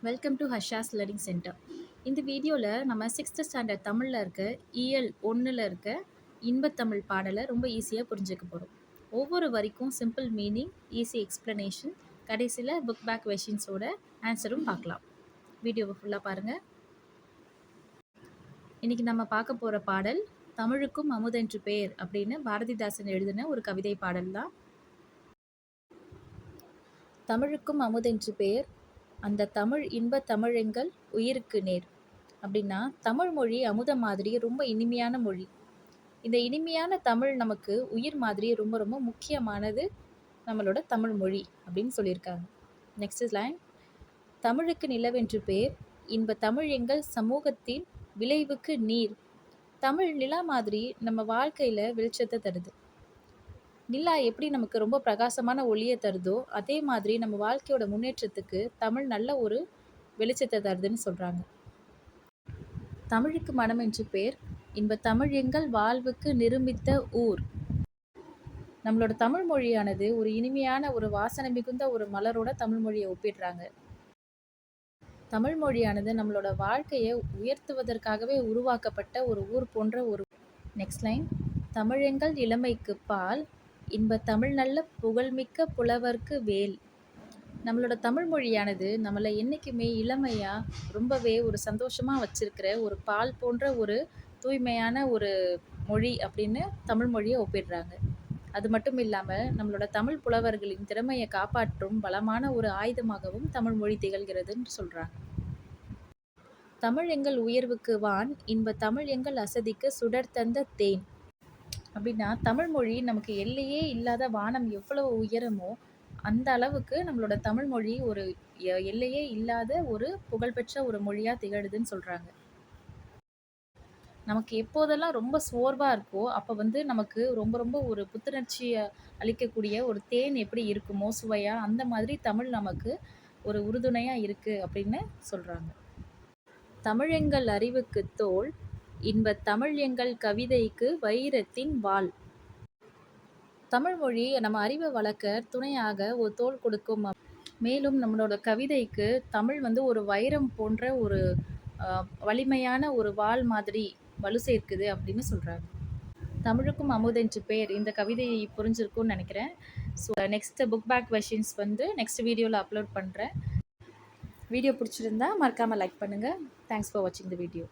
Welcome to Harsha's learning centre. இந்த வீடியோவில் நம்ம 6th ஸ்டாண்டர்ட் தமிழில் இருக்க இயல் 1ல் இருக்க இன்பத்தமிழ் பாடலை ரொம்ப ஈஸியாக புரிஞ்சுக்க போகிறோம். ஒவ்வொரு வரிக்கும் சிம்பிள் மீனிங், ஈஸி எக்ஸ்ப்ளனேஷன், கடைசியில் புக் பேக் கொஷின்ஸோட ஆன்சரும் பார்க்கலாம். வீடியோவை ஃபுல்லாக பாருங்கள். இன்றைக்கி நம்ம பார்க்க போகிற பாடல் தமிழுக்கும் அமுதென்று பேர் அப்படின்னு பாரதிதாசன் எழுதின ஒரு கவிதை பாடல் தான். தமிழுக்கும் அமுதென்று பேர், அந்த தமிழ் இன்ப தமிழெங்கள் உயிருக்கு நேர். அப்படின்னா தமிழ் மொழி அமுதம் மாதிரி ரொம்ப இனிமையான மொழி. இந்த இனிமையான தமிழ் நமக்கு உயிர் மாதிரி ரொம்ப ரொம்ப முக்கியமானது நம்மளோட தமிழ் மொழி அப்படின்னு சொல்லியிருக்காங்க. நெக்ஸ்ட் லைன், தமிழுக்கு நிலவென்று பேர், இன்ப தமிழ் எங்கள் சமூகத்தின் விளைவுக்கு நீர். தமிழ் நிலா மாதிரி நம்ம வாழ்க்கையில் வெளிச்சத்தை தருது. நிலா எப்படி நமக்கு ரொம்ப பிரகாசமான ஒளியை தருதோ அதே மாதிரி நம்ம வாழ்க்கையோட முன்னேற்றத்துக்கு தமிழ் நல்ல ஒரு வெளிச்சத்தை தருதுன்னு சொல்கிறாங்க. தமிழுக்கு மனம் என்று பேர், இன்ப தமிழ் எங்கள் வாழ்வுக்கு நிருமித்த ஊர். நம்மளோட தமிழ் மொழியானது ஒரு இனிமையான ஒரு வாசனை மிகுந்த ஒரு மலரோட தமிழ் மொழியை ஒப்பிடுறாங்க. தமிழ் மொழியானது நம்மளோட வாழ்க்கையை உயர்த்துவதற்காகவே உருவாக்கப்பட்ட ஒரு ஊர் போன்ற ஒரு. நெக்ஸ்ட் லைன், தமிழெங்கள் இளமைக்கு பால், இன்ப தமிழ் நல்ல புகழ்மிக்க புலவர்க்கு வேல். நம்மளோட தமிழ் மொழியானது நம்மளை என்றைக்குமே இளமையாக ரொம்பவே ஒரு சந்தோஷமாக வச்சிருக்கிற ஒரு பால் போன்ற ஒரு தூய்மையான ஒரு மொழி அப்படின்னு தமிழ் மொழியை ஒப்பிடுறாங்க. அது மட்டும் இல்லாமல் நம்மளோட தமிழ் புலவர்களின் திறமையை காப்பாற்றும் பலமான ஒரு ஆயுதமாகவும் தமிழ் மொழி திகழ்கிறதுன்னு சொல்கிறாங்க. தமிழ் எங்கள் உயர்வுக்கு வான், இன்ப தமிழ் எங்கள் அசதிக்கு சுடர் தந்த தேன். அப்படின்னா தமிழ் மொழி நமக்கு எல்லையே இல்லாத வானம் எவ்வளவு உயரமோ அந்த அளவுக்கு நம்மளோட தமிழ் மொழி ஒரு எல்லையே இல்லாத ஒரு புகழ்பெற்ற ஒரு மொழியாக திகழுதுன்னு சொல்கிறாங்க. நமக்கு எப்போதெல்லாம் ரொம்ப சோர்வாக இருக்கோ அப்போ நமக்கு ரொம்ப ரொம்ப ஒரு புத்துணர்ச்சியை அளிக்கக்கூடிய ஒரு தேன் எப்படி இருக்குமோ சுவையாக, அந்த மாதிரி தமிழ் நமக்கு ஒரு உறுதுணையாக இருக்குது அப்படின்னு சொல்கிறாங்க. தமிழெங்கள் அறிவுக்கு தோல், இன்ப தமிழ் எங்கள் கவிதைக்கு வைரத்தின் வாள். தமிழ் மொழி நம்ம அறிவை வளர்க்க துணையாக ஒரு தோல் கொடுக்கும். மேலும் நம்மளோட கவிதைக்கு தமிழ் ஒரு வைரம் போன்ற ஒரு வலிமையான ஒரு வாள் மாதிரி வலு சேர்க்குது அப்படின்னு சொல்கிறாங்க. தமிழுக்கும் அமுதென்று பேர் இந்த கவிதையை புரிஞ்சிருக்கும்னு நினைக்கிறேன். So next book back questions next வீடியோவில் அப்லோட் பண்ணுறேன். வீடியோ பிடிச்சிருந்தா மறக்காமல் லைக் பண்ணுங்கள். தேங்க்ஸ் ஃபார் வாட்சிங் த வீடியோ.